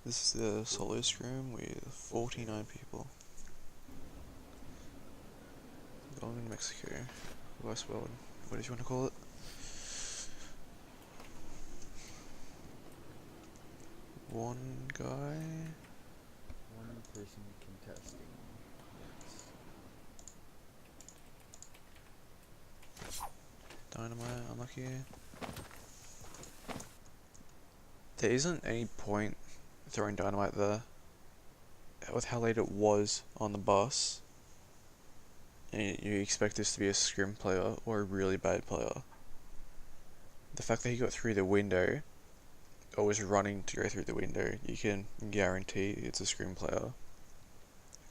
This is the solo scrim with 49 people. Going in Mexico. West World. What did you want to call it? One guy. One person contesting. Dynamite, unlucky. There isn't any point throwing dynamite there. With how late it was on the bus, and you expect this to be a scrim player or a really bad player. The fact that he got through the window, or was running to go through the window, you can guarantee it's a scrim player.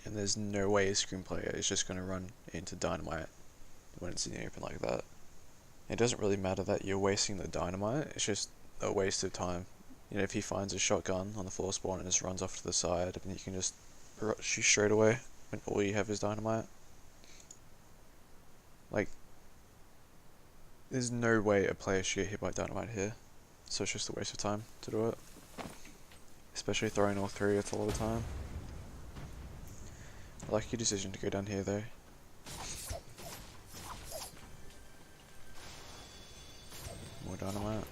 And there's no way a scrim player is just going to run into dynamite when it's in the open like that. It doesn't really matter that you're wasting the dynamite, it's just a waste of time. You know, if he finds a shotgun on the floor spawn and just runs off to the side, and you can just shoot straight away when all you have is dynamite. Like, there's no way a player should get hit by dynamite here, so it's just a waste of time to do it. Especially throwing all three, it's a lot of time. I like your decision to go down here though. More dynamite.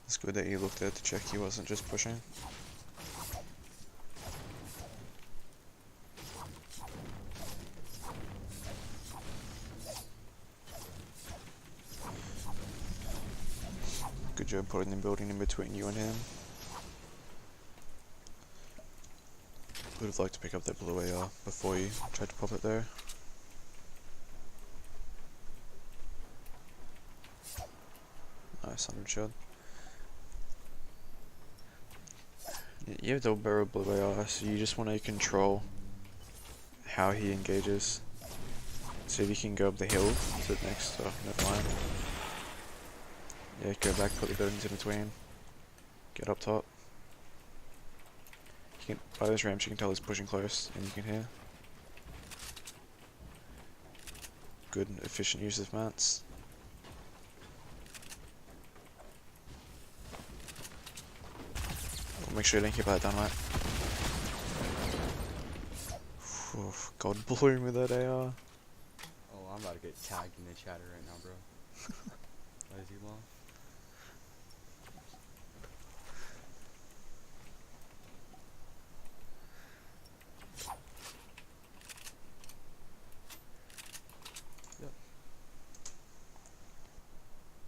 It's good that you looked there to check he wasn't just pushing. Good job putting the building in between you and him. Would have liked to pick up that blue AR before you tried to pop it there. Nice 100 shot. You have double barrel blue AR, so you just want to control how he engages. So if you can go up the hill to the next, never mind. Yeah, go back, put the buildings in between. Get up top. You can, by those ramps you can tell he's pushing close, and you can hear. Good and efficient use of mats. Make sure you don't keep that dynamite. God bloom with that AR. Oh, I'm about to get tagged in the chatter right now, bro. Why is he long? Yep.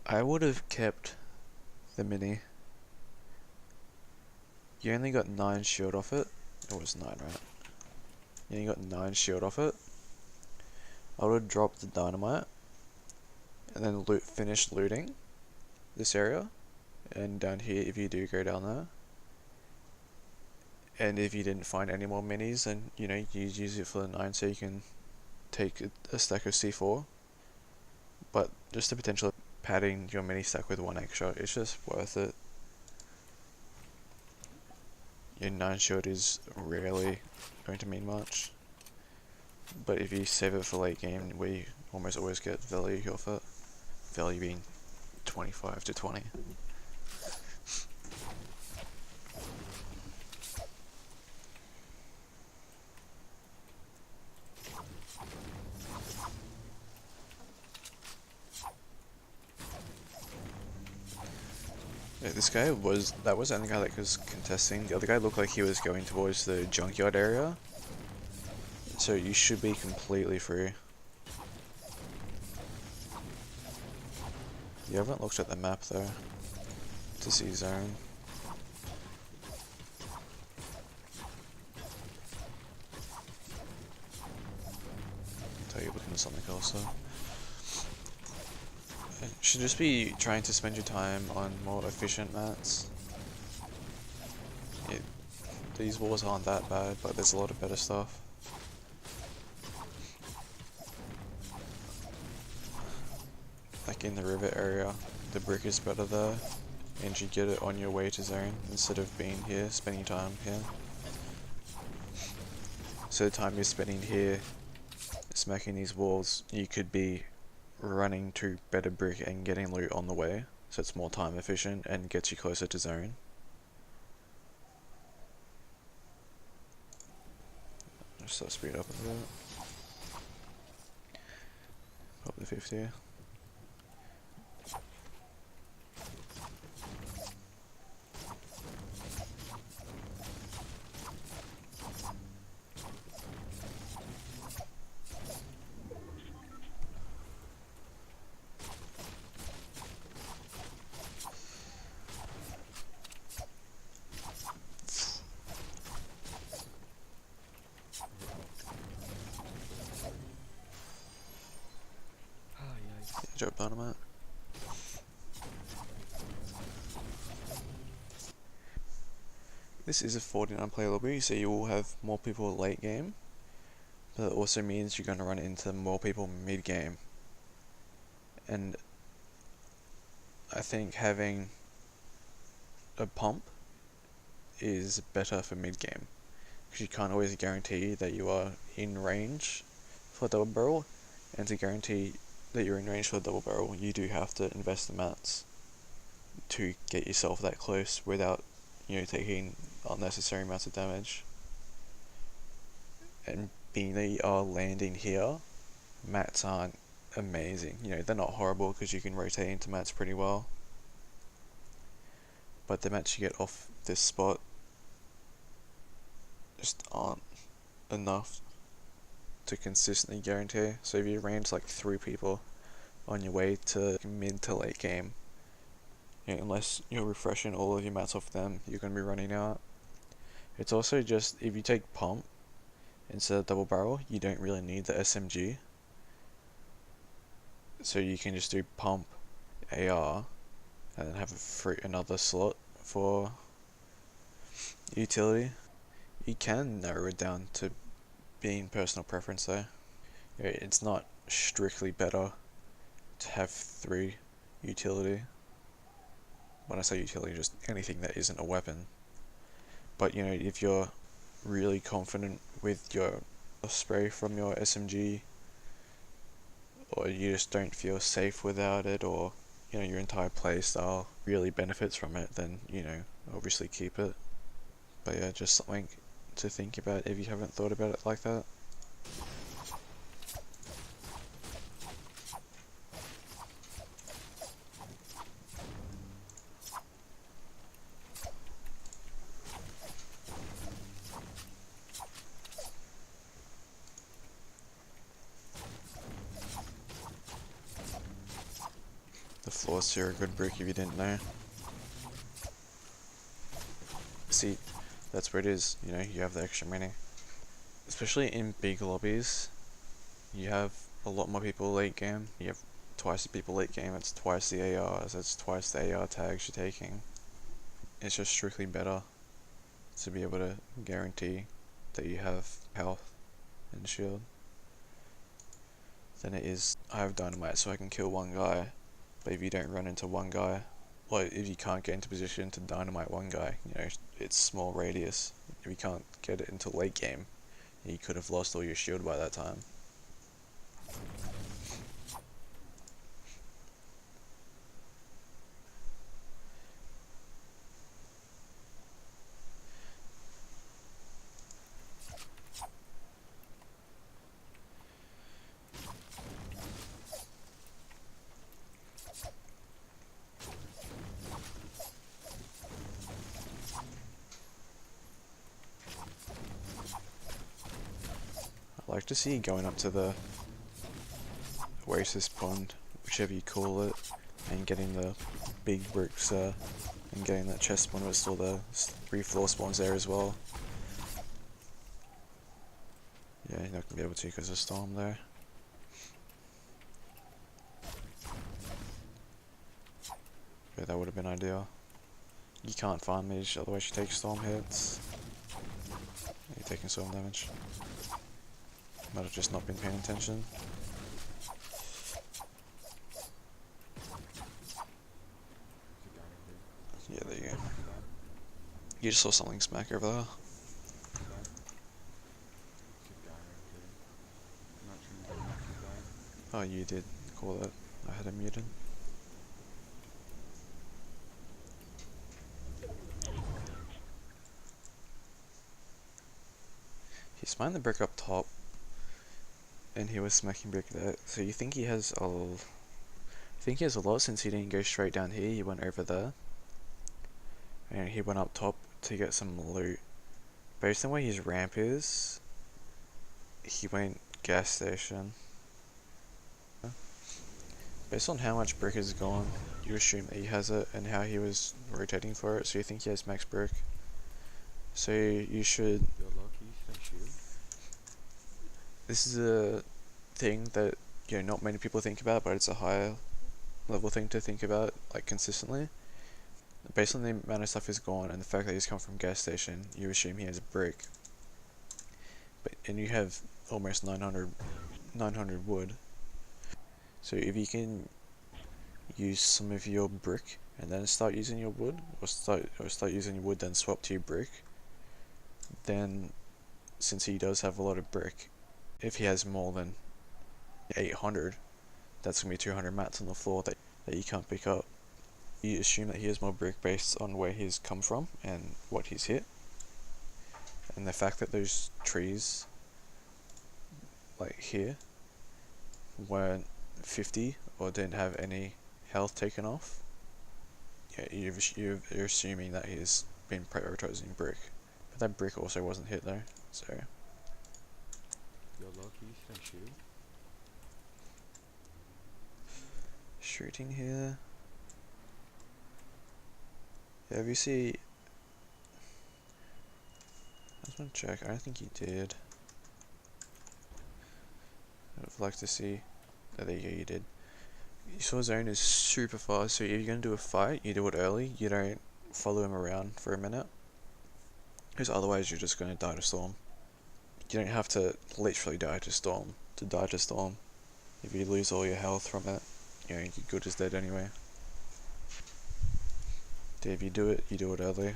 I would have kept the mini. You only got 9 shield off it. It was 9, right? You only got 9 shield off it. I would have dropped the dynamite and then finish looting this area, and down here if you do go down there. And if you didn't find any more minis, then you know you use it for the 9 so you can take a stack of C4. But just the potential of padding your mini stack with 1 extra, it's just worth it. Your 9 shield is rarely going to mean much, but if you save it for late game, where you almost always get value off it, value being 25 to 20. Yeah, this guy that was the only guy that was contesting. The other guy looked like he was going towards the junkyard area. So you should be completely free. You haven't looked at the map though, to see zone. I'll tell you looking at something else though. You should just be trying to spend your time on more efficient mats. These walls aren't that bad, but there's a lot of better stuff. Like in the river area, the brick is better there, and you get it on your way to zone instead of being here, spending time here. So the time you're spending here smacking these walls, you could be running to better brick and getting loot on the way, so it's more time efficient and gets you closer to zone. Just speed up a bit. Up to 50. Ah, yikes. Good job, Dynamite. This is a 49 player lobby, so you will have more people late game, but it also means you're going to run into more people mid game. And I think having a pump is better for mid game, because you can't always guarantee that you are in range for a double barrel, and to guarantee that you're in range for a double barrel, you do have to invest the mats to get yourself that close without, taking unnecessary amounts of damage. And being that you are landing here, mats aren't amazing. They're not horrible because you can rotate into mats pretty well. But the mats you get off this spot just aren't enough to consistently guarantee. So if you range like 3 people on your way to mid to late game, unless you're refreshing all of your mats off them, you're going to be running out. It's also just, if you take pump instead of double barrel, you don't really need the SMG. So you can just do pump AR and then have another slot for utility. You can narrow it down to being personal preference though. It's not strictly better to have 3 utility. When I say utility, just anything that isn't a weapon. But if you're really confident with your spray from your SMG, or you just don't feel safe without it, or your entire playstyle really benefits from it, then obviously keep it. But yeah, just something to think about if you haven't thought about it like that. The floors here are a good brick if you didn't know. See, that's where it is, you have the extra mini. Especially in big lobbies, you have a lot more people late game. You have twice the people late game, it's twice the ARs, it's twice the AR tags you're taking. It's just strictly better to be able to guarantee that you have health and shield than it is, I have dynamite so I can kill one guy, but if you don't run into one guy, or if you can't get into position to dynamite one guy, it's small radius. If you can't get it into late game, you could have lost all your shield by that time. I like to see going up to the Oasis Pond, whichever you call it, and getting the big bricks and getting that chest spawn with all the 3 floor spawns there as well. Yeah, you're not going to be able to because of storm there. But that would have been ideal. You can't farm mage, otherwise you take storm hits. You're taking storm damage. Might have just not been paying attention. Yeah, there you go. You just saw something smack over there. Oh, you did call that. I had it muted. He's mined the brick up top, and he was smacking brick there. So you think he has a lot since he didn't go straight down here. He went over there, and he went up top to get some loot. Based on where his ramp is, he went gas station. Based on how much brick is gone, you assume that he has it and how he was rotating for it, so you think he has max brick. So you should. Yo, Loki, you shouldn't shoot. This is a thing that not many people think about, but it's a higher level thing to think about, like consistently. Based on the amount of stuff he's gone and the fact that he's come from gas station, you assume he has brick. And you have almost 900 wood. So if you can use some of your brick and then start using your wood, or start using your wood then swap to your brick, then since he does have a lot of brick, if he has more than 800, that's gonna be 200 mats on the floor that you can't pick up. You assume that he has more brick based on where he's come from and what he's hit, and the fact that those trees like here weren't 50 or didn't have any health taken off. Yeah, you're assuming that he's been prioritizing brick, but that brick also wasn't hit though. So Yo, Loki, you shouldn't shoot. shooting here. Yeah, if you see, I just want to check. I don't think he did. I'd like to see. Oh, there you go, you did. You saw zone is super fast, so if you're gonna do a fight, you do it early. You don't follow him around for a minute, because otherwise you're just gonna die to storm. You don't have to literally die to storm to die to storm. If you lose all your health from it, you're good as dead anyway. If you do it early.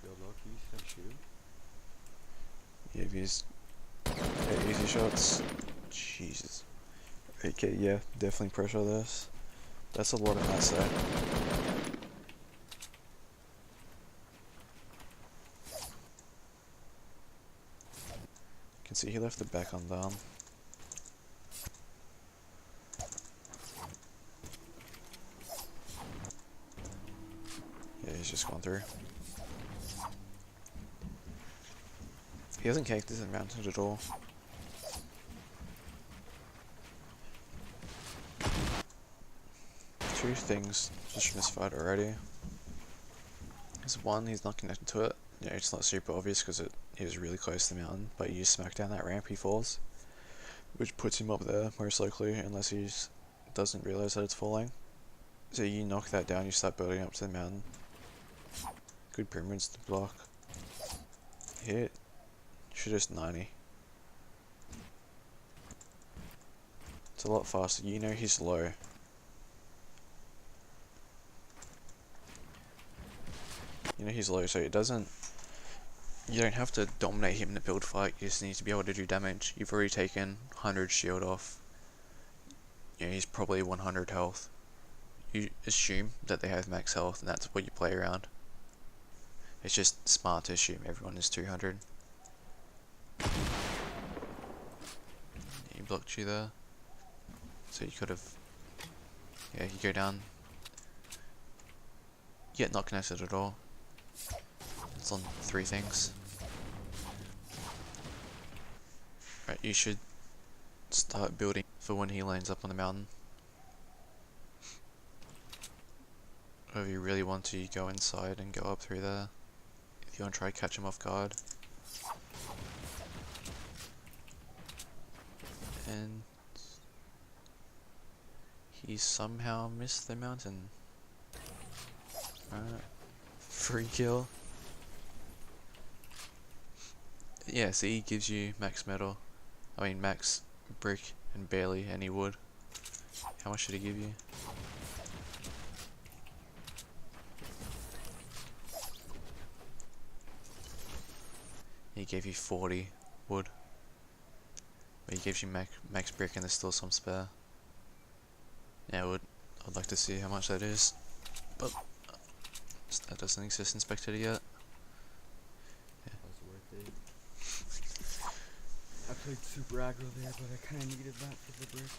Yo, Loki, you shouldn't shoot. Yeah, if you just get easy shots. Jesus. Okay, yeah, definitely pressure this. That's a lot of mats there. You can see he left the back undone. Yeah, he's just gone through. He hasn't caked this in mountains at all. Two things just from this fight already. There's one, he's not connected to it. Yeah, it's not super obvious because he was really close to the mountain, but you smack down that ramp, he falls, which puts him up there most likely, unless he doesn't realize that it's falling. So you knock that down, you start building up to the mountain. Good pyramids to block. Hit. Should just 90. It's a lot faster. You know he's low. You know he's low, so it doesn't. You don't have to dominate him in a build fight. You just need to be able to do damage. You've already taken 100 shield off. He's probably 100 health. You assume that they have max health, and that's what you play around. It's just smart to assume everyone is 200. He blocked you there. So you could have. Yeah, you go down. Yet not connected at all. It's on 3 things. Right, you should start building for when he lands up on the mountain. Or if you really want to, you go inside and go up through there. If you want to try catch him off guard. And he somehow missed the mountain. Alright. Free kill. Yeah, so he gives you max metal. I mean max brick and barely any wood. How much should he give you? He gave you 40 wood. But he gives you max brick and there's still some spare. Yeah, I'd like to see how much that is, but that doesn't exist in Spectator yet. That was worth it. I played super aggro there, but I kind of needed that for the brick.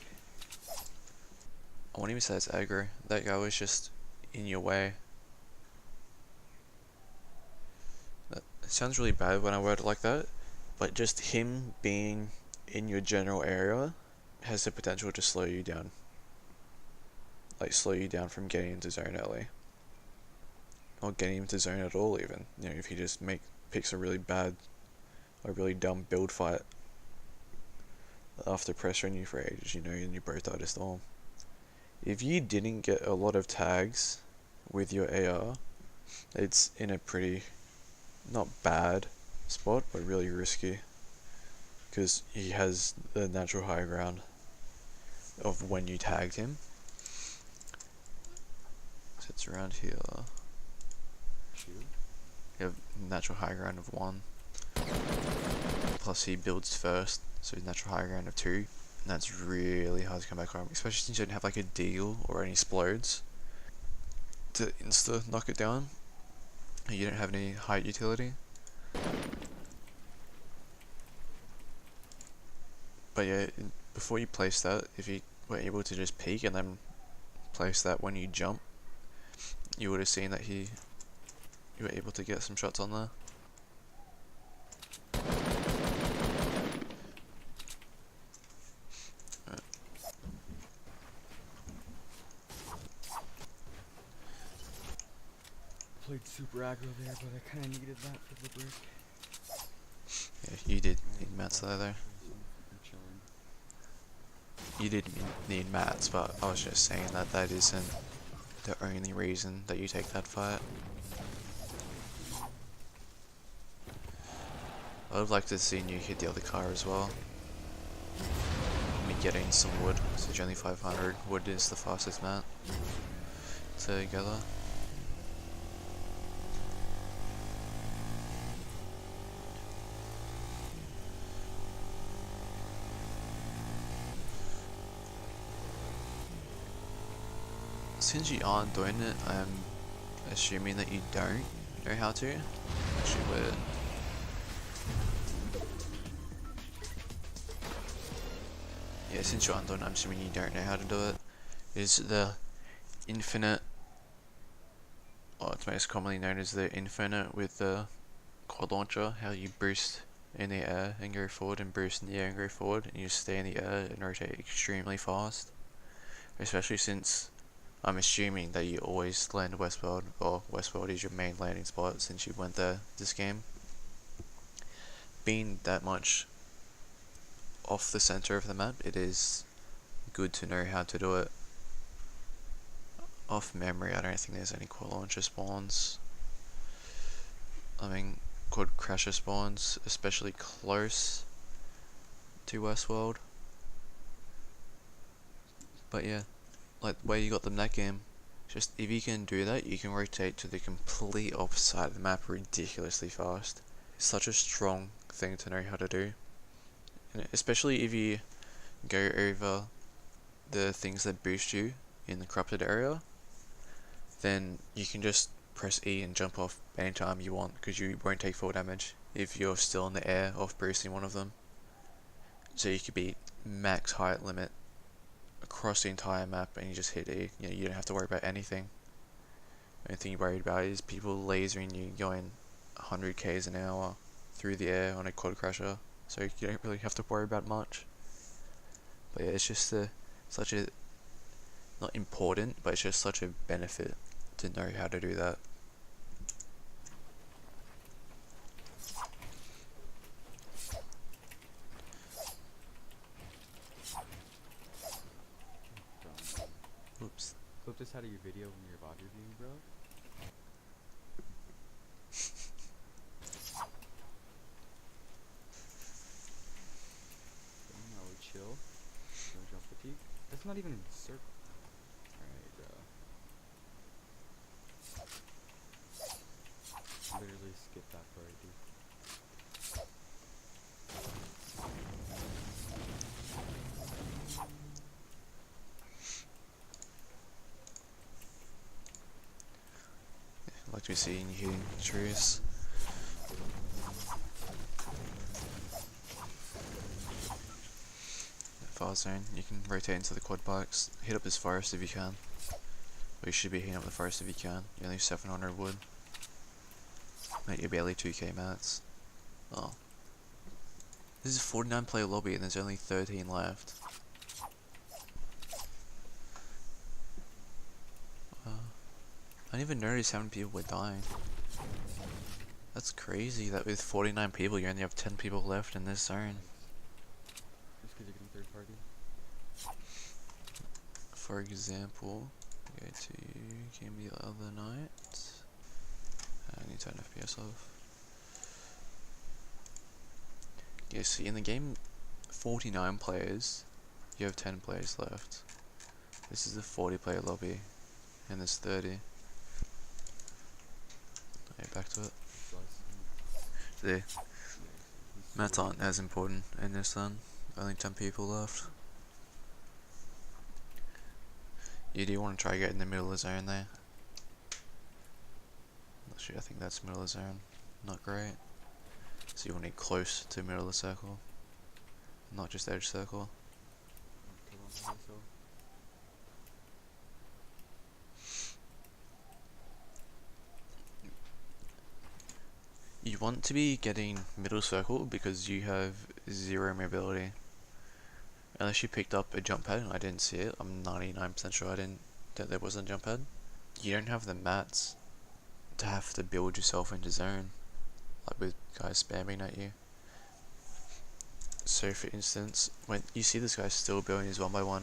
I won't even say it's aggro. That guy was just in your way. It sounds really bad when I word it like that, but just him being in your general area has the potential to slow you down. Like slow you down from getting into zone early. Or getting into zone at all even. You know, if he just picks a really bad or really dumb build fight after pressuring you for ages, you know, and you both died a storm. If you didn't get a lot of tags with your AR, it's in a pretty, not bad spot, but really risky. Because he has the natural high ground of when you tagged him. So it's around here. Shoot. You have natural high ground of 1. Plus he builds first, so he's natural high ground of 2. And that's really hard to come back home, especially since you don't have like a deal or any explodes to insta knock it down. And you don't have any height utility. But yeah, before you place that, if you were able to just peek and then place that when you jump, you would have seen that you were able to get some shots on there. Played super aggro there, but I kind of needed that for the brick. Yeah, you did need mats there though. I'm chilling. You did need mats, but I was just saying that that isn't the only reason that you take that fight. I would like to see you hit the other car as well. Me getting some wood, so it's only 500. Wood is the fastest mat to gather. Since you aren't doing it, I'm assuming that you don't know how to. Actually, weird. Yeah, since you aren't doing it, I'm assuming you don't know how to do it. Is the infinite, or it's most commonly known as the infinite with the quad launcher, how you boost in the air and go forward and boost in the air and go forward, and you stay in the air and rotate extremely fast. Especially since I'm assuming that you always land Westworld, or Westworld is your main landing spot since you went there this game. Being that much off the center of the map, it is good to know how to do it. Off memory, I don't think there's any quad launcher spawns. I mean, quad crasher spawns, especially close to Westworld. But yeah, like the way you got them that game, just if you can do that, you can rotate to the complete opposite side of the map ridiculously fast. It's such a strong thing to know how to do. And especially if you go over the things that boost you in the corrupted area, then you can just press E and jump off anytime you want, because you won't take full damage if you're still in the air off boosting one of them. So you could be max height limit across the entire map and you just hit E. You know, you don't have to worry about anything. The only thing you're worried about is people lasering you going 100 k's an hour through the air on a quad crasher, so you don't really have to worry about much. But yeah, it's just such a, not important, but it's just such a benefit to know how to do that. Oops. Clip this out of your video when you're VOD reviewing, bro. No chill. No jump fatigue. That's not even in circle. Alright, bro. Literally skip that part, dude. be seeing you hitting trees. Far zone, you can rotate into the quad bikes, hit up this forest if you can. Or you should be hitting up the forest if you can. You only have 700 wood. Mate, you're barely 2k mats. Oh. This is a 49 player lobby and there's only 13 left. I didn't even notice how many people were dying. That's crazy that with 49 people you only have 10 people left in this zone. Just because you're getting third party. For example, go to game the other night. I need to turn FPS off. Yeah, see in the game 49 players, you have 10 players left. This is a 40 player lobby, and there's 30. Okay, back to it. See, mats aren't as important in this then. Only 10 people left. You do want to try get in the middle of the zone there. Actually, I think that's middle of the zone. Not great. So you want to get close to middle of the circle, not just edge circle. You want to be getting middle circle because you have 0 mobility. Unless you picked up a jump pad and I didn't see it, I'm 99% sure that there wasn't a jump pad. You don't have the mats to have to build yourself into zone, like with guys spamming at you. So for instance, when you see this guy still building his 1x1,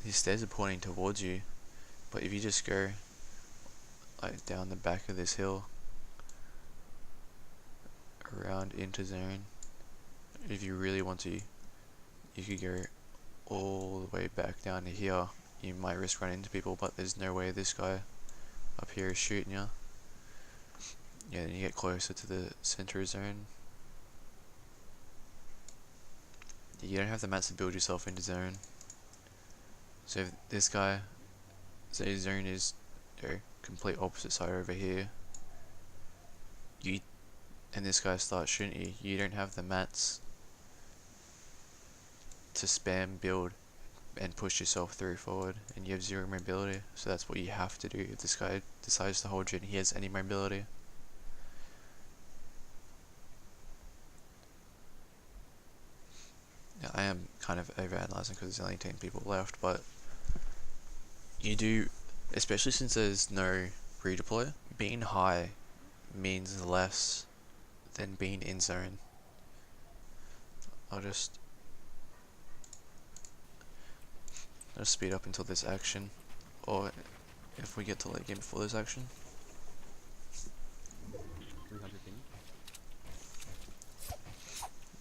his stairs are pointing towards you, but if you just go like down the back of this hill, around into zone, if you really want to, you could go all the way back down to here. You might risk running into people, but there's no way this guy up here is shooting you. Yeah, then you get closer to the center zone. You don't have the mats to build yourself into zone. So if this guy, say zone is complete opposite side over here, and this guy starts shooting you, you don't have the mats to spam build and push yourself through forward, and you have 0 mobility. So that's what you have to do if this guy decides to hold you and he has any mobility. Now, I am kind of overanalyzing because there's only 10 people left, but you do, especially since there's no redeploy, being high means less than being in zone. I'll just speed up until this action, or if we get to late game before this action. 300 ping.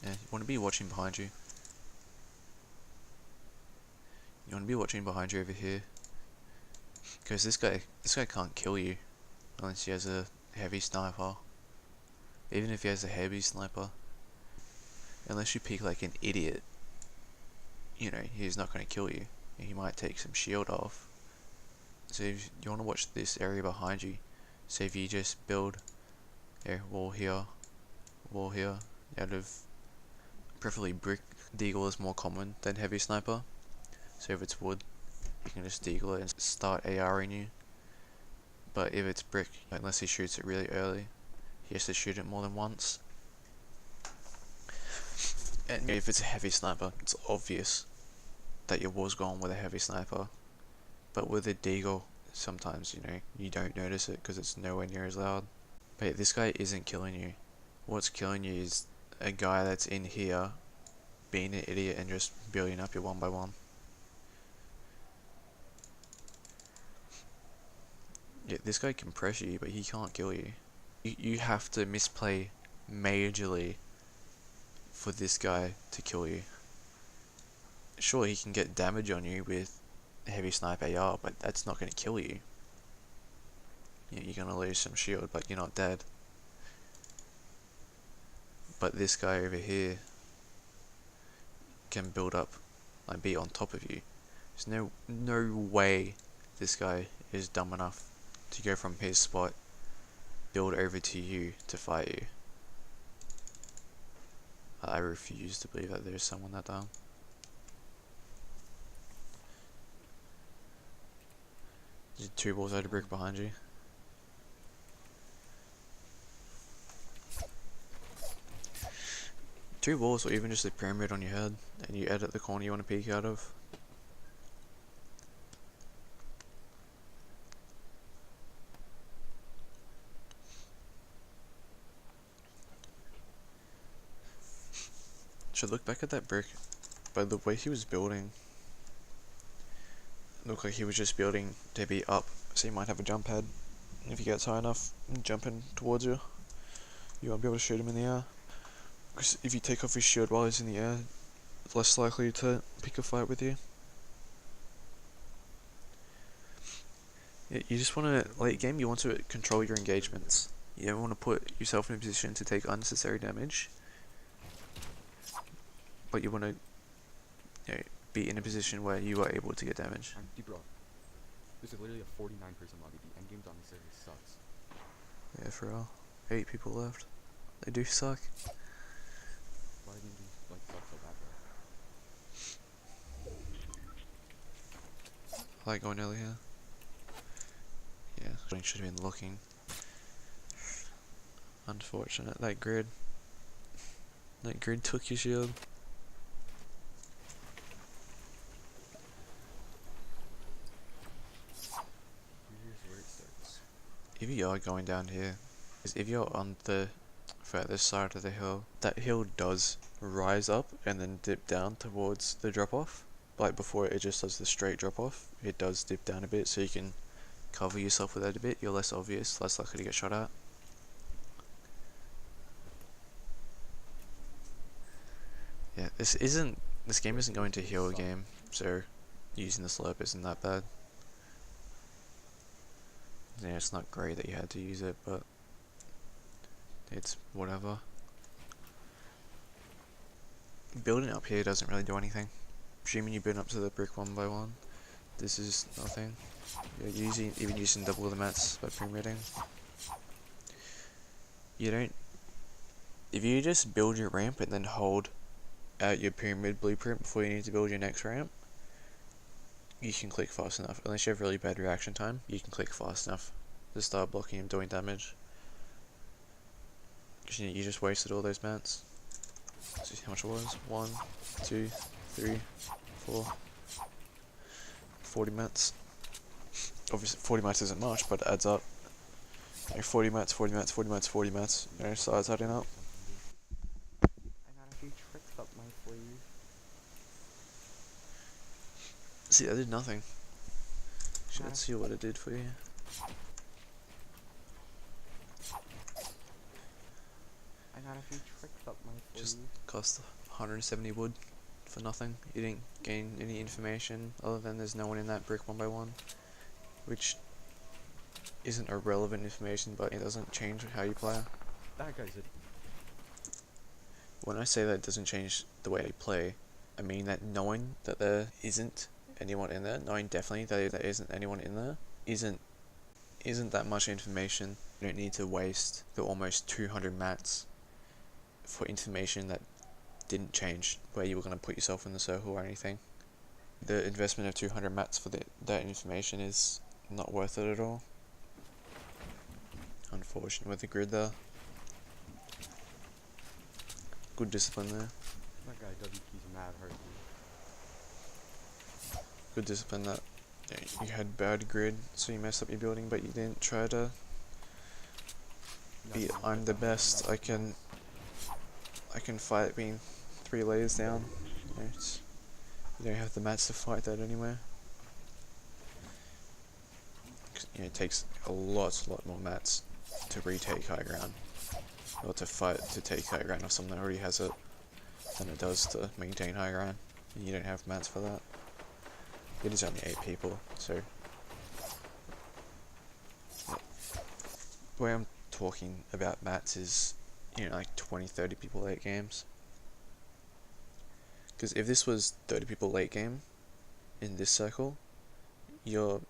Yeah, you want to be watching behind you. You want to be watching behind you over here, because this guy can't kill you unless he has a heavy sniper. Even if he has a heavy sniper, unless you peek like an idiot, you know, he's not going to kill you. He might take some shield off. So if you want to watch this area behind you, so if you just build a wall here, out of preferably brick, deagle is more common than heavy sniper. So if it's wood, you can just deagle it and start ARing you. But if it's brick, unless he shoots it really early, he has to shoot it more than once. And if it's a heavy sniper, it's obvious that your wall's gone with a heavy sniper. But with a deagle, sometimes, you know, you don't notice it because it's nowhere near as loud. But this guy isn't killing you. What's killing you is a guy that's in here being an idiot and just building up your 1x1. Yeah, this guy can pressure you, but he can't kill you. You have to misplay majorly for this guy to kill you. Sure, he can get damage on you with a heavy sniper AR, but that's not going to kill you. Yeah, you're going to lose some shield, but you're not dead. But this guy over here can build up, like be on top of you. There's no way this guy is dumb enough to go from his spot, build over to you to fight you. I refuse to believe that there's someone that dumb. There's 2 balls out of brick behind you. Two balls or even just a pyramid on your head, and you edit the corner you want to peek out of. Should look back at that brick. By the way he was building, it looked like he was just building to be up, so he might have a jump pad. If he gets high enough and jumping towards you, you won't be able to shoot him in the air. Because if you take off his shield while he's in the air, it's less likely to pick a fight with you. Yeah, you just want to, late game, you want to control your engagements. You don't want to put yourself in a position to take unnecessary damage. But you want to, you know, be in a position where you are able to get damage. Bro, this is literally a 49% lobby. The endgames on this server sucks. Yeah, for real. 8 people left. They do suck. Why didn't you like suck so bad, bro? I like going early here. Yeah, I should have been looking. Unfortunate. That grid took your shield. Here's where it starts. If you are going down here, is if you're on the furthest side of the hill, that hill does rise up and then dip down towards the drop off. Like before it just does the straight drop off, it does dip down a bit so you can cover yourself with that a bit. You're less obvious, less likely to get shot at. Yeah, this game isn't going to heal a game, so using the slurp isn't that bad. Yeah, it's not great that you had to use it, but it's whatever. Building up here doesn't really do anything. Assuming you build up to the brick one by one, this is nothing. You're even using double the mats by pyramiding. You don't. If you just build your ramp and then hold out your pyramid blueprint before you need to build your next ramp, you can click fast enough. Unless you have really bad reaction time, you can click fast enough to start blocking and doing damage. Because you just wasted all those mats. See how much it was? 1, 2, 3, 4, 40 mats. Obviously 40 mats isn't much, but it adds up. Like 40 mats, 40 mats, 40 mats, 40 mats. You know, so it's adding up. I got a few tricks up my sleeve. See, that did nothing. Let's see what it did for you. I got a few tricks up my sleeve. Just cost 170 wood for nothing. You didn't gain any information other than there's no one in that brick one by one, which isn't irrelevant information, but it doesn't change how you play. That guy's a... When I say that it doesn't change the way I play, I mean that knowing that there isn't anyone in there, knowing definitely that there isn't anyone in there, isn't that much information. You don't need to waste the almost 200 mats for information that didn't change where you were going to put yourself in the circle or anything. The investment of 200 mats for that information is not worth it at all. Unfortunate with the grid there. Good discipline there. That guy WP's mad hard, dude. Good discipline that you had bad grid, so you messed up your building, but you didn't try to be, I'm the best, I can fight being 3 layers down. You know, you don't have the mats to fight that anyway. You know, it takes a lot more mats to retake high ground, or to take high ground off someone that already has it, than it does to maintain high ground. You don't have mats for that. It is only 8 people, so yeah. The way I'm talking about mats is, you know, like 20-30 people late games. Because if this was 30 people late game in this circle, you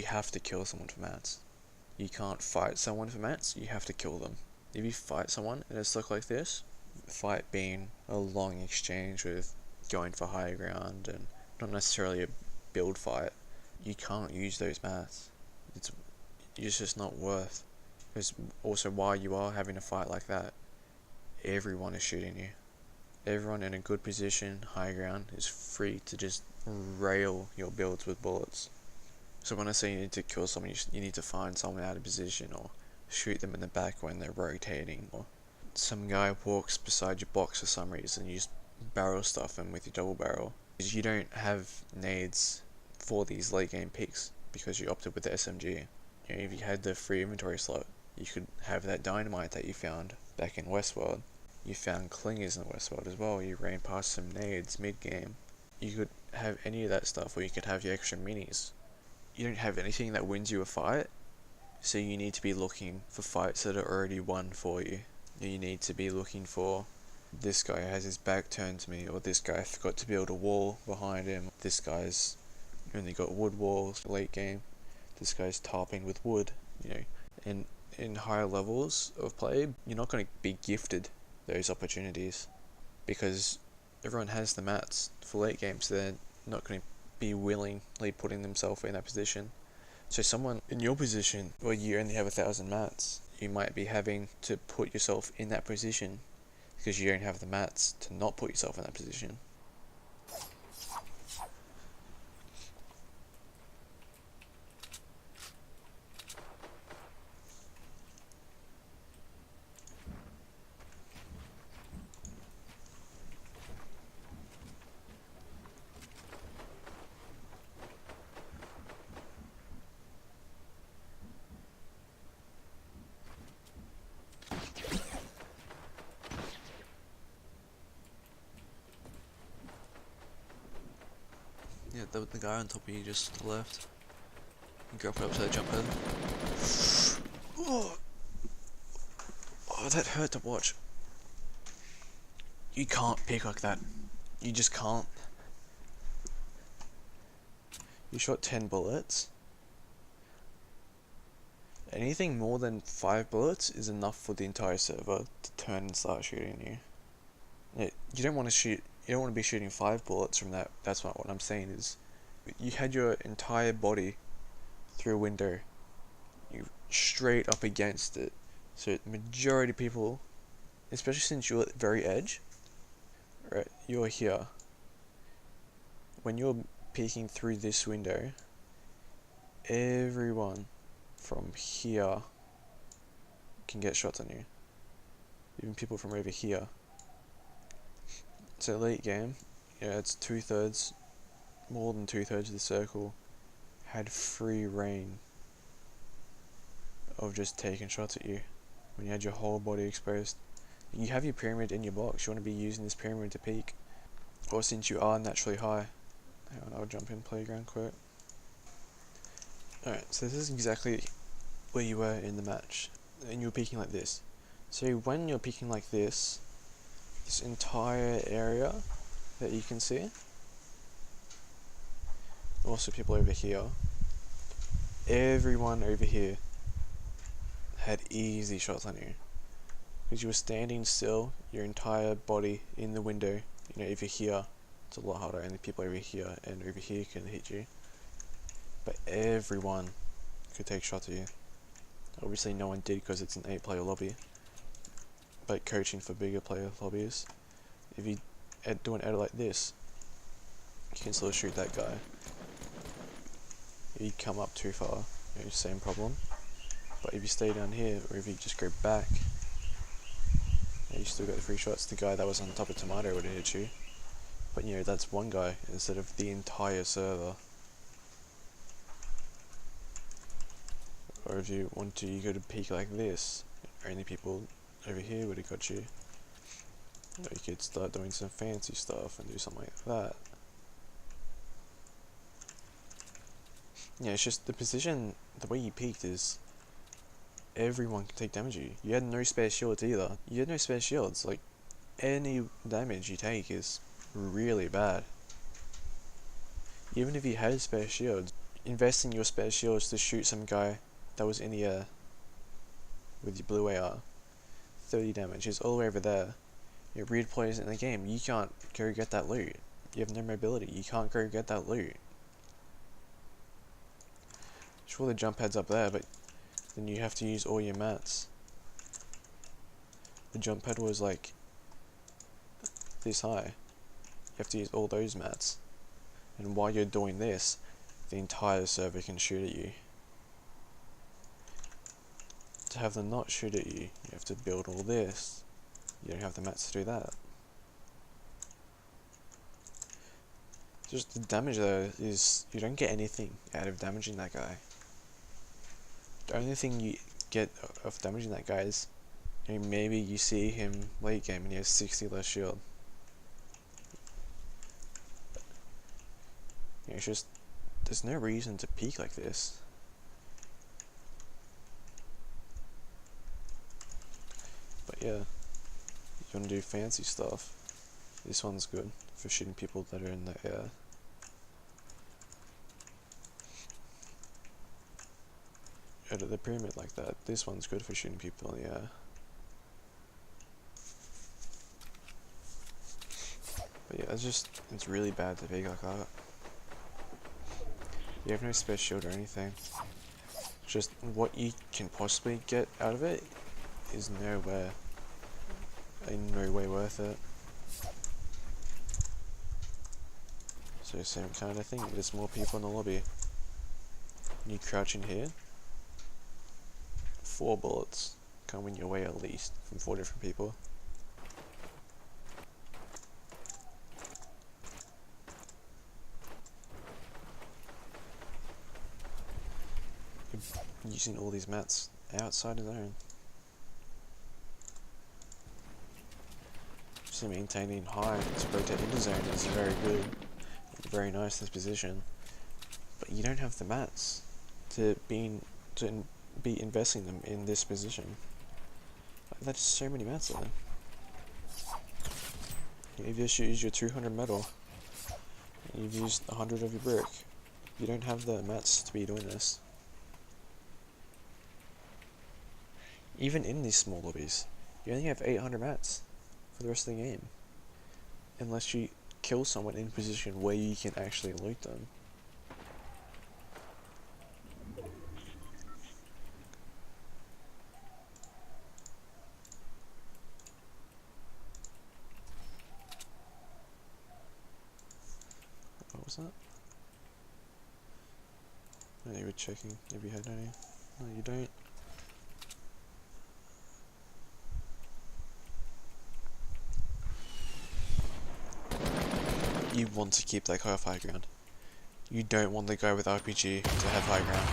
have to kill someone for mats. You can't fight someone for mats, you have to kill them. If you fight someone and it's stuck like this, the fight being a long exchange with going for high ground and not necessarily a build fight, you can't use those mats. It's just not worth. Because also while you are having a fight like that, everyone is shooting you. Everyone in a good position, high ground, is free to just rail your builds with bullets. So when I say you need to kill someone, you need to find someone out of position or shoot them in the back when they're rotating, or some guy walks beside your box for some reason, you just barrel stuff him with your double barrel. Because you don't have nades for these late game picks because you opted with the SMG. You know, if you had the free inventory slot, you could have that dynamite that you found back in Westworld. You found clingers in Westworld as well. You ran past some nades mid game. You could have any of that stuff, or you could have your extra minis. You don't have anything that wins you a fight, so you need to be looking for fights that are already won for you. You need to be looking for, this guy has his back turned to me, or this guy forgot to build a wall behind him, this guy's only got wood walls late game, this guy's tarping with wood, you know. And in higher levels of play, you're not going to be gifted those opportunities because everyone has the mats for late game, so they're not going to be willingly putting themselves in that position. So someone in your position where you only have 1,000 mats, you might be having to put yourself in that position because you don't have the mats to not put yourself in that position. Yeah, the guy on top of you just to the left. You go up to the jump head. Oh, that hurt to watch. You can't pick like that. You just can't. You shot 10 bullets. Anything more than 5 bullets is enough for the entire server to turn and start shooting you. You don't want to shoot. You don't want to be shooting 5 bullets from that. That's not what I'm saying. Is you had your entire body through a window. You straight up against it. So the majority of people, especially since you're at the very edge, right? You're here. When you're peeking through this window, everyone from here can get shots on you. Even people from over here. So late game, yeah, it's 2/3, more than 2/3 of the circle had free reign of just taking shots at you when you had your whole body exposed. You have your pyramid in your box, you want to be using this pyramid to peek. Or since you are naturally high. Hang on, I'll jump in playground quick. Alright, so this is exactly where you were in the match. And you were peeking like this. So when you're peeking like this entire area that you can see, also people over here, everyone over here had easy shots on you. Because you were standing still, your entire body in the window, you know, over here, it's a lot harder, and the people over here and over here can hit you. But everyone could take shots at you. Obviously no one did because it's an 8-player lobby. But coaching for bigger player lobbies, if you do an edit like this, you can still shoot that guy. If you come up too far, you know, same problem. But if you stay down here, or if you just go back, you still got the free shots. The guy that was on top of Tomato would have hit you. But you know, that's one guy instead of the entire server. Or if you want to, you go to peek like this, only people over here would have got you. Or you could start doing some fancy stuff and do something like that. Yeah, it's just the position, the way you peeked is everyone can take damage you. You had no spare shields either. You had no spare shields. Like, any damage you take is really bad. Even if you had spare shields, invest in your spare shields to shoot some guy that was in the air with your blue AR, 30 damage, is all the way over there. Your redeploys in the game, you can't go get that loot. You have no mobility, you can't go get that loot. Sure, the jump pad's up there, but then you have to use all your mats. The jump pad was like this high. You have to use all those mats. And while you're doing this, the entire server can shoot at you. To have them not shoot at you, you have to build all this. You don't have the mats to do that. Just the damage though is, you don't get anything out of damaging that guy. The only thing you get of damaging that guy is, you know, maybe you see him late game and he has 60 less shield. You know, it's just, there's no reason to peak like this. But yeah, if you want to do fancy stuff, this one's good for shooting people that are in the air. Out of the pyramid like that, this one's good for shooting people in the air. But yeah, it's really bad to peak like that. You have no spare shield or anything. Just what you can possibly get out of it is nowhere, in no way worth it. So same kind of thing, there's more people in the lobby. You crouch in here, 4 bullets coming your way at least from 4 different people. You're using all these mats outside of zone. So maintaining high to rotate into zone is very good, very nice in this position. But you don't have the mats to be investing them in this position. That's so many mats there. You've just used your 200 metal. You've used 100 of your brick. You don't have the mats to be doing this. Even in these small lobbies, you only have 800 mats for the rest of the game. Unless you kill someone in position where you can actually loot them. What was that? Oh, you were checking if you had any. No, you don't. You want to keep that guy off high ground. You don't want the guy with RPG to have high ground.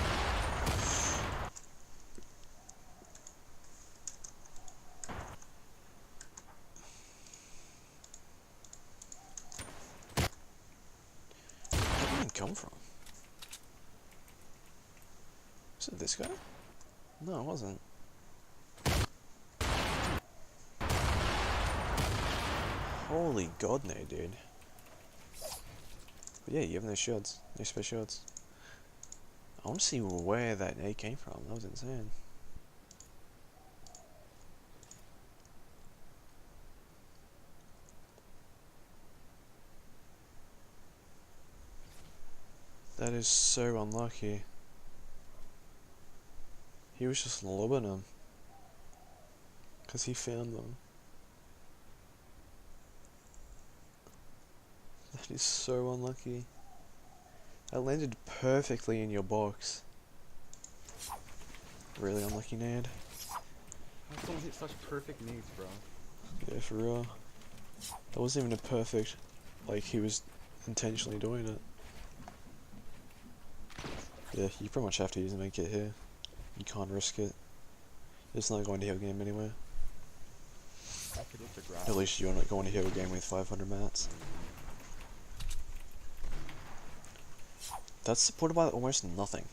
Where did he come from? Was it this guy? No, it wasn't. Holy god, no, dude. But yeah, you have no shields, no spare shields. I want to see where that nade came from. That was insane. That is so unlucky. He was just lobbing them. Because he found them. That is so unlucky. That landed perfectly in your box. Really unlucky nade. How someone hit such perfect nades, bro? Yeah, for real. That wasn't even a perfect, like he was intentionally doing it. Yeah, you pretty much have to use a make it here. You can't risk it. It's not going to heal game anyway. At least you're not going to heal game with 500 mats. That's supported by almost nothing.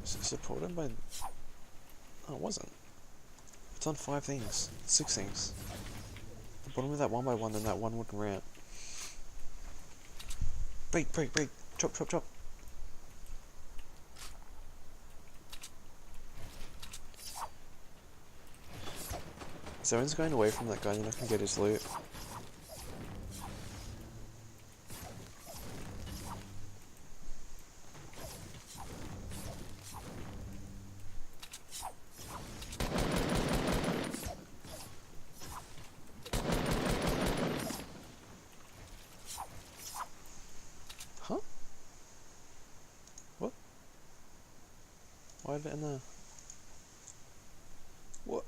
Is it supported by... Oh, it wasn't. It's on 5 things. 6 things. The bottom of that 1x1, then that 1 wooden ramp. Break, break, break. Chop, chop, chop. Someone's going away from that guy, you're not gonna get his loot. Huh? What? Why did it in there? What?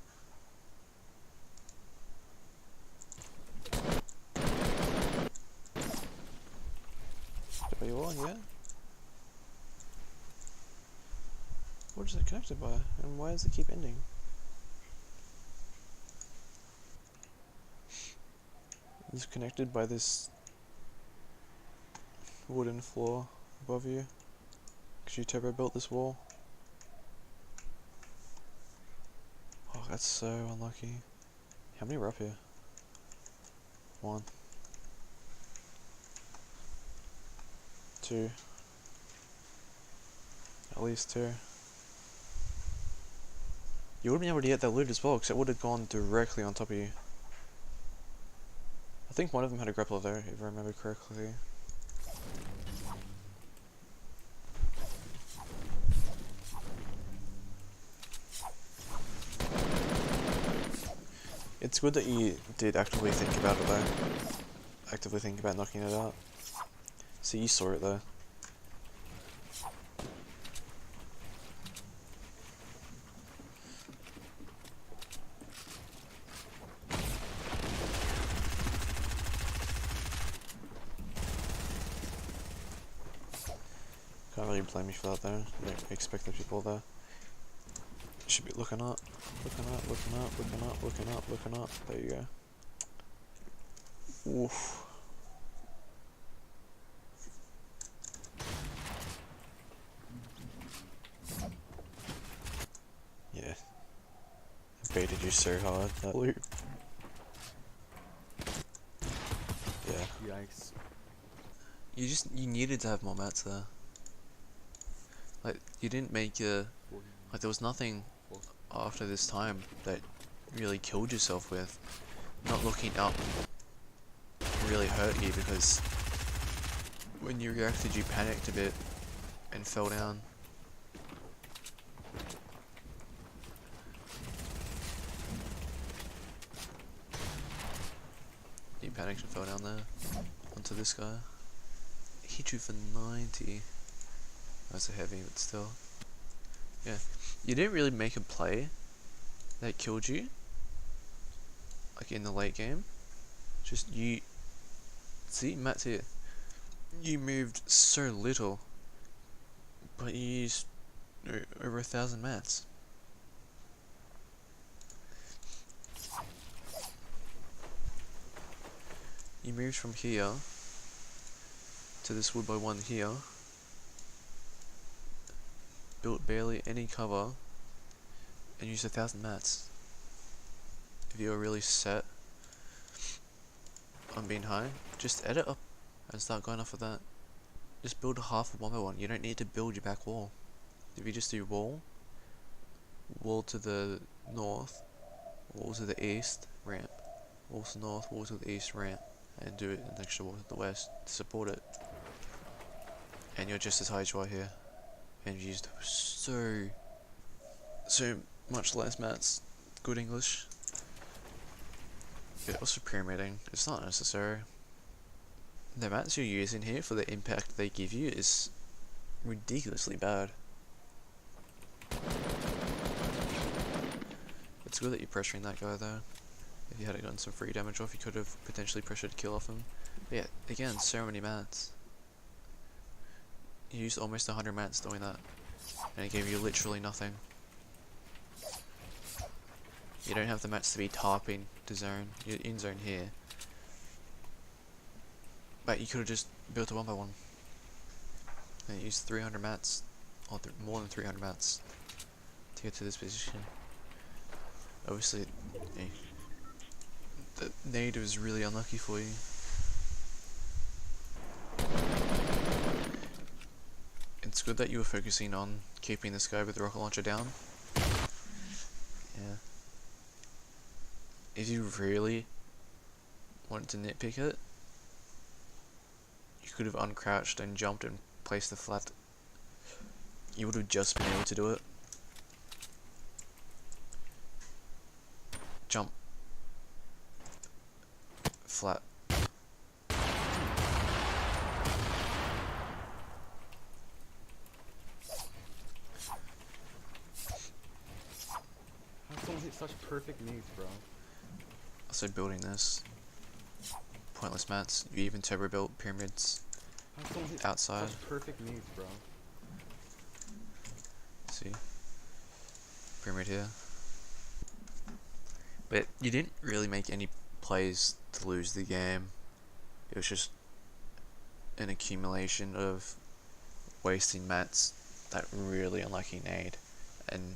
Are you on, yeah? What is it connected by? And why does it keep ending? It's connected by this wooden floor above you. Because you turbo built this wall. Oh, that's so unlucky. How many were up here? 1, 2. At least 2. You wouldn't be able to get that loot as well, because it would have gone directly on top of you. I think one of them had a grappler there, if I remember correctly. It's good that you did actively think about it though. Actively think about knocking it out. See, you saw it though. Can't really blame you for that though. You don't expect the people there. Should be looking up, looking up, looking up, looking up, looking up, looking up. There you go. Oof. Yeah. I baited you so hard, that loop. Yeah. Yikes. You needed to have more mats there. Like, you didn't make a... Like, there was nothing after this time that really killed yourself with. Not looking up really hurt you, because when you reacted you panicked a bit and fell down. You panicked and fell down there onto this guy. Hit you for 90. That's a heavy, but still. Yeah. You didn't really make a play that killed you, like in the late game. Just you. See, Matt's here. You moved so little, but you used over 1,000 mats. You moved from here to this wood by 1 here. Built barely any cover and used 1,000 mats. If you're really set on being high, just edit up and start going off of that. Just build a half of 1 by 1. You don't need to build your back wall. If you just do wall, wall to the north, wall to the east, ramp, wall to the north, wall to the east, ramp, and do it an extra wall to the west to support it. And you're just as high as you are here. And you've used so much less mats. Good English. Yeah, also pyramiding. It's not necessary. The mats you're using here for the impact they give you is ridiculously bad. It's good that you're pressuring that guy though. If you had gotten some free damage off, you could have potentially pressured kill off him. But yeah, again, so many mats. You used almost 100 mats doing that, and it gave you literally nothing. You don't have the mats to be tarping to zone. You're in zone here. But you could have just built a 1 by 1. And used 300 mats, or more than 300 mats, to get to this position. Obviously, the nade was really unlucky for you. it's good that you were focusing on keeping this guy with the rocket launcher down. Yeah. If you really wanted to nitpick it, you could have uncrouched and jumped and placed the flat. You would have just been able to do it. Jump. Flat. How someone hit such perfect needs, bro? Also building this. Pointless mats. You even turbo built pyramids How someone hit outside. such perfect needs, bro? See? Pyramid here. But you didn't really make any plays to lose the game. It was just an accumulation of wasting mats that really unlucky nade and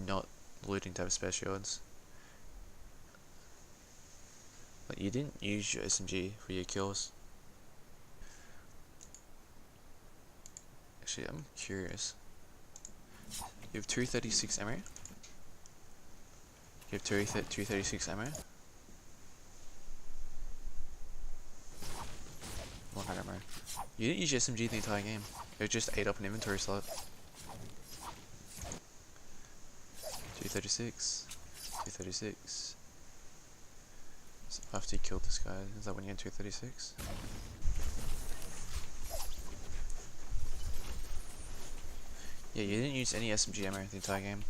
not looting to have special odds. Like, you didn't use your SMG for your kills. Actually, I'm curious. You have 236 ammo? You have 236 ammo? 100 ammo. You didn't use your SMG the entire game. It just ate up an inventory slot. 236. 236. So after you killed this guy, is that when you had 236? Yeah, you didn't use any SMG ammo the entire game.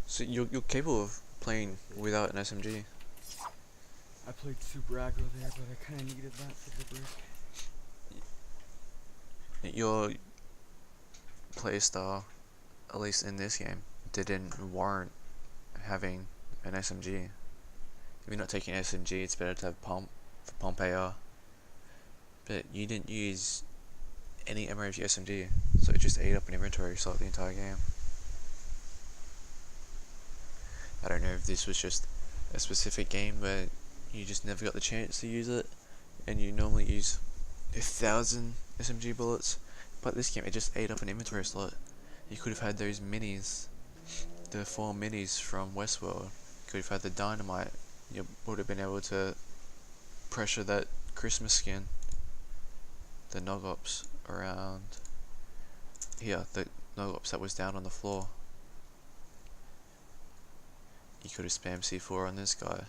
So you're capable of playing without an SMG. I played super aggro there, but I kind of needed that for the break. Your playstyle, at least in this game, didn't warrant having an SMG. If you're not taking SMG, it's better to have pump for pump AR. But you didn't use any ammo of your SMG, so it just ate up an inventory slot the entire game. I don't know if this was just a specific game where you just never got the chance to use it, and you normally use 1,000 SMG bullets, but this game it just ate up an inventory slot. You could have had those minis, the 4 minis from Westworld. You could have had the dynamite. You would have been able to pressure that Christmas skin, the Nogops around here, the Nogops that was down on the floor. You could have spammed C4 on this guy.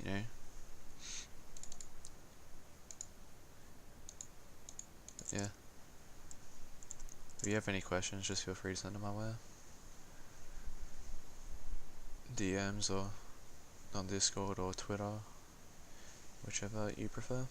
You know? But yeah. If you have any questions, just feel free to send them my way. DMs or on Discord or Twitter, whichever you prefer.